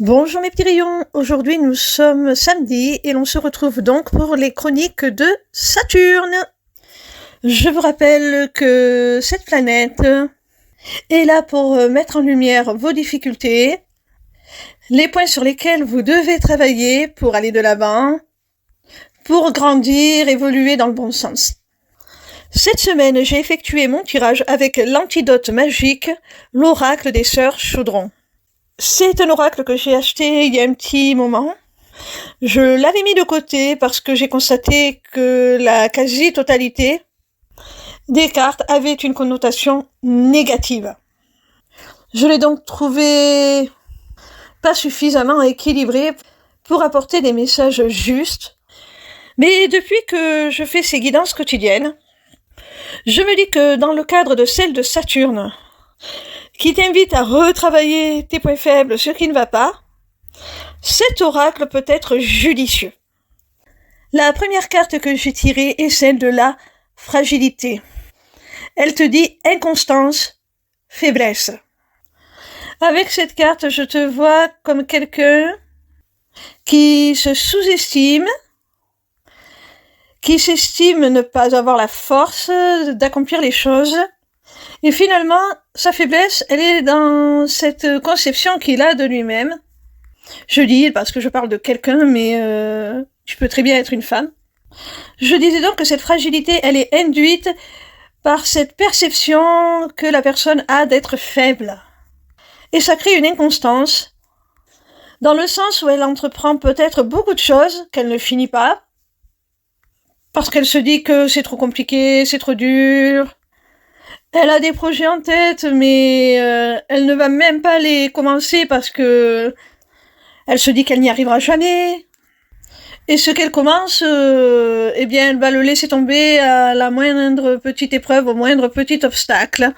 Bonjour mes petits rayons, aujourd'hui nous sommes samedi et l'on se retrouve donc pour les chroniques de Saturne. Je vous rappelle que cette planète est là pour mettre en lumière vos difficultés, les points sur lesquels vous devez travailler pour aller de l'avant, pour grandir, évoluer dans le bon sens. Cette semaine, j'ai effectué mon tirage avec l'antidote magique, l'oracle des sœurs Chaudron. C'est un oracle que j'ai acheté il y a un petit moment. Je l'avais mis de côté parce que j'ai constaté que la quasi-totalité des cartes avait une connotation négative. Je l'ai donc trouvé pas suffisamment équilibré pour apporter des messages justes. Mais depuis que je fais ces guidances quotidiennes, je me dis que dans le cadre de celle de Saturne, qui t'invite à retravailler tes points faibles, ce qui ne va pas, cet oracle peut être judicieux. La première carte que j'ai tirée est celle de la fragilité. Elle te dit inconstance, faiblesse. Avec cette carte, je te vois comme quelqu'un qui se sous-estime, qui s'estime ne pas avoir la force d'accomplir les choses. Et finalement, sa faiblesse, elle est dans cette conception qu'il a de lui-même. Je dis, parce que je parle de quelqu'un, mais tu peux très bien être une femme. Je disais donc que cette fragilité, elle est induite par cette perception que la personne a d'être faible. Et ça crée une inconstance, dans le sens où elle entreprend peut-être beaucoup de choses qu'elle ne finit pas, parce qu'elle se dit que c'est trop compliqué, c'est trop dur. Elle a des projets en tête, mais elle ne va même pas les commencer parce que elle se dit qu'elle n'y arrivera jamais. Et ce qu'elle commence, eh bien, elle va le laisser tomber à la moindre petite épreuve, au moindre petit obstacle,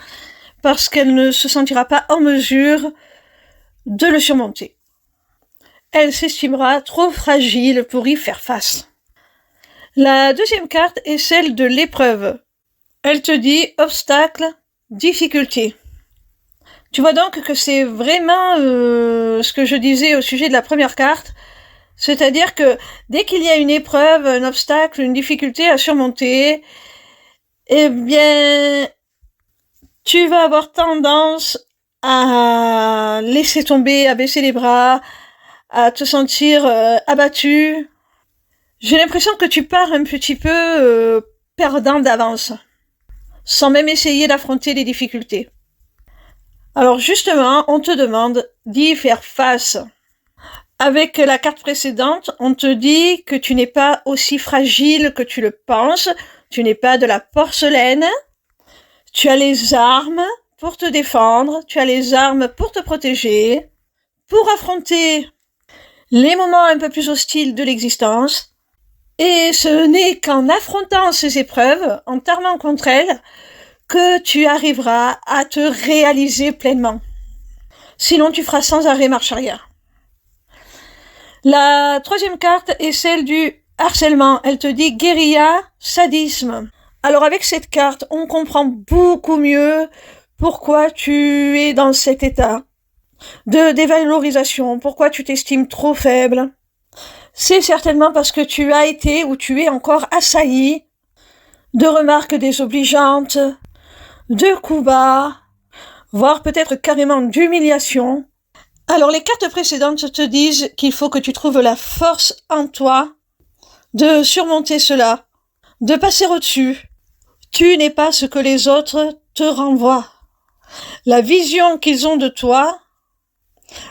parce qu'elle ne se sentira pas en mesure de le surmonter. Elle s'estimera trop fragile pour y faire face. La deuxième carte est celle de l'épreuve. Elle te dit obstacle, difficulté. Tu vois donc que c'est vraiment ce que je disais au sujet de la première carte, c'est-à-dire que dès qu'il y a une épreuve, un obstacle, une difficulté à surmonter, eh bien, tu vas avoir tendance à laisser tomber, à baisser les bras, à te sentir abattu. J'ai l'impression que tu pars un petit peu perdant d'avance, sans même essayer d'affronter les difficultés. Alors justement, on te demande d'y faire face. Avec la carte précédente, on te dit que tu n'es pas aussi fragile que tu le penses, tu n'es pas de la porcelaine, tu as les armes pour te défendre, tu as les armes pour te protéger, pour affronter les moments un peu plus hostiles de l'existence. Et ce n'est qu'en affrontant ces épreuves, en t'armant contre elles, que tu arriveras à te réaliser pleinement. Sinon, tu feras sans arrêt marche arrière. La troisième carte est celle du harcèlement. Elle te dit guérilla, sadisme. Alors avec cette carte, on comprend beaucoup mieux pourquoi tu es dans cet état de dévalorisation, pourquoi tu t'estimes trop faible. C'est certainement parce que tu as été ou tu es encore assailli de remarques désobligeantes, de coups bas, voire peut-être carrément d'humiliation. Alors les cartes précédentes te disent qu'il faut que tu trouves la force en toi de surmonter cela, de passer au-dessus. Tu n'es pas ce que les autres te renvoient. La vision qu'ils ont de toi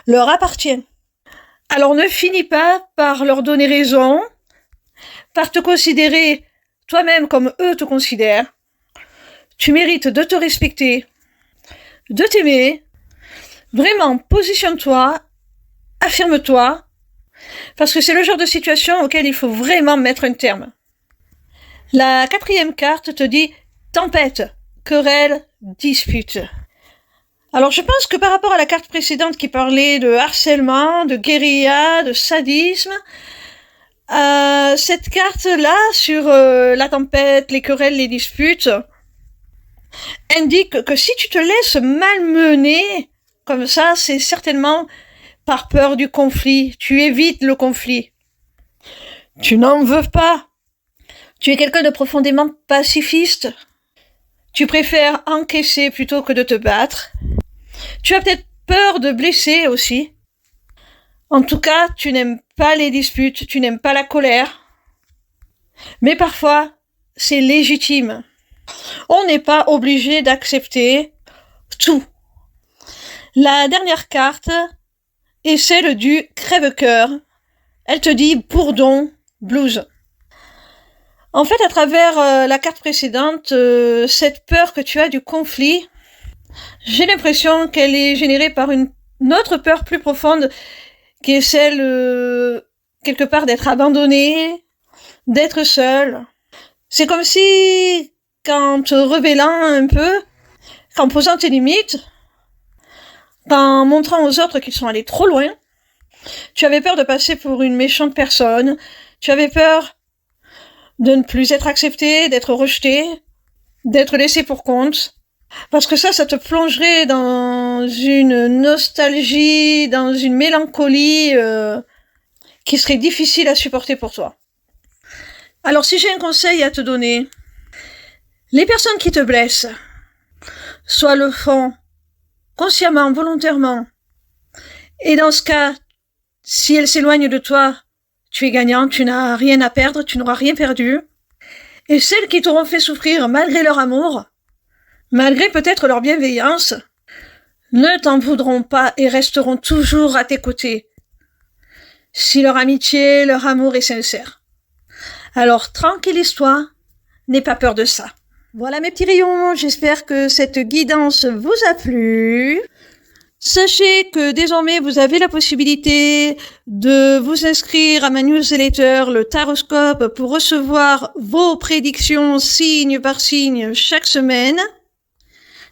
leur appartient. Alors ne finis pas par leur donner raison, par te considérer toi-même comme eux te considèrent. Tu mérites de te respecter, de t'aimer. Vraiment, positionne-toi, affirme-toi, parce que c'est le genre de situation auquel il faut vraiment mettre un terme. La quatrième carte te dit tempête, querelle, dispute. Alors je pense que par rapport à la carte précédente qui parlait de harcèlement, de guérilla, de sadisme, cette carte-là sur la tempête, les querelles, les disputes, indique que si tu te laisses malmener comme ça, c'est certainement par peur du conflit. Tu évites le conflit. Tu n'en veux pas. Tu es quelqu'un de profondément pacifiste. Tu préfères encaisser plutôt que de te battre. Tu as peut-être peur de blesser aussi. En tout cas, tu n'aimes pas les disputes, tu n'aimes pas la colère. Mais parfois, c'est légitime. On n'est pas obligé d'accepter tout. La dernière carte est celle du crève-cœur. Elle te dit bourdon, blues. En fait, à travers la carte précédente, cette peur que tu as du conflit, j'ai l'impression qu'elle est générée par une autre peur plus profonde, qui est celle, quelque part, d'être abandonné, d'être seul. C'est comme si, qu'en te révélant un peu, qu'en posant tes limites, qu'en montrant aux autres qu'ils sont allés trop loin, tu avais peur de passer pour une méchante personne, tu avais peur de ne plus être accepté, d'être rejeté, d'être laissé pour compte. Parce que ça te plongerait dans une nostalgie, dans une mélancolie qui serait difficile à supporter pour toi. Alors si j'ai un conseil à te donner, les personnes qui te blessent, soit le font consciemment, volontairement, et dans ce cas, si elles s'éloignent de toi, tu es gagnant, tu n'as rien à perdre, tu n'auras rien perdu. Et celles qui t'auront fait souffrir malgré leur amour, malgré peut-être leur bienveillance, ne t'en voudront pas et resteront toujours à tes côtés, si leur amitié, leur amour est sincère. Alors tranquillise-toi, n'aie pas peur de ça. Voilà mes petits rayons, j'espère que cette guidance vous a plu. Sachez que désormais vous avez la possibilité de vous inscrire à ma newsletter, le Taroscope, pour recevoir vos prédictions signe par signe chaque semaine.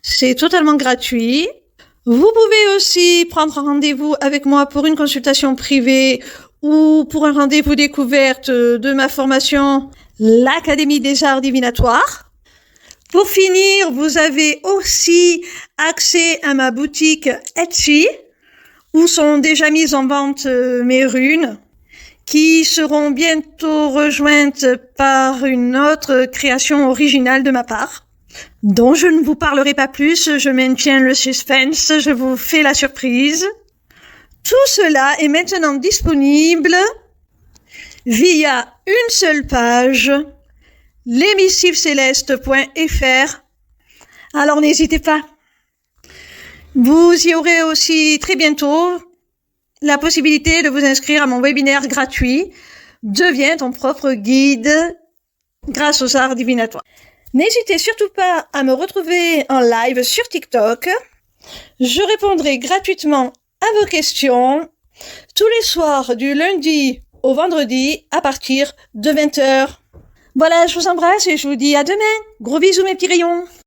C'est totalement gratuit. Vous pouvez aussi prendre rendez-vous avec moi pour une consultation privée ou pour un rendez-vous découverte de ma formation, l'Académie des Arts Divinatoires. Pour finir, vous avez aussi accès à ma boutique Etsy, où sont déjà mises en vente mes runes, qui seront bientôt rejointes par une autre création originale de ma part, dont je ne vous parlerai pas plus, je maintiens le suspense, je vous fais la surprise. Tout cela est maintenant disponible via une seule page, lesmissivecélestes.fr. Alors n'hésitez pas. Vous y aurez aussi très bientôt la possibilité de vous inscrire à mon webinaire gratuit « Deviens ton propre guide grâce aux arts divinatoires ». N'hésitez surtout pas à me retrouver en live sur TikTok. Je répondrai gratuitement à vos questions tous les soirs du lundi au vendredi à partir de 20h. Voilà, je vous embrasse et je vous dis à demain. Gros bisous mes petits rayons.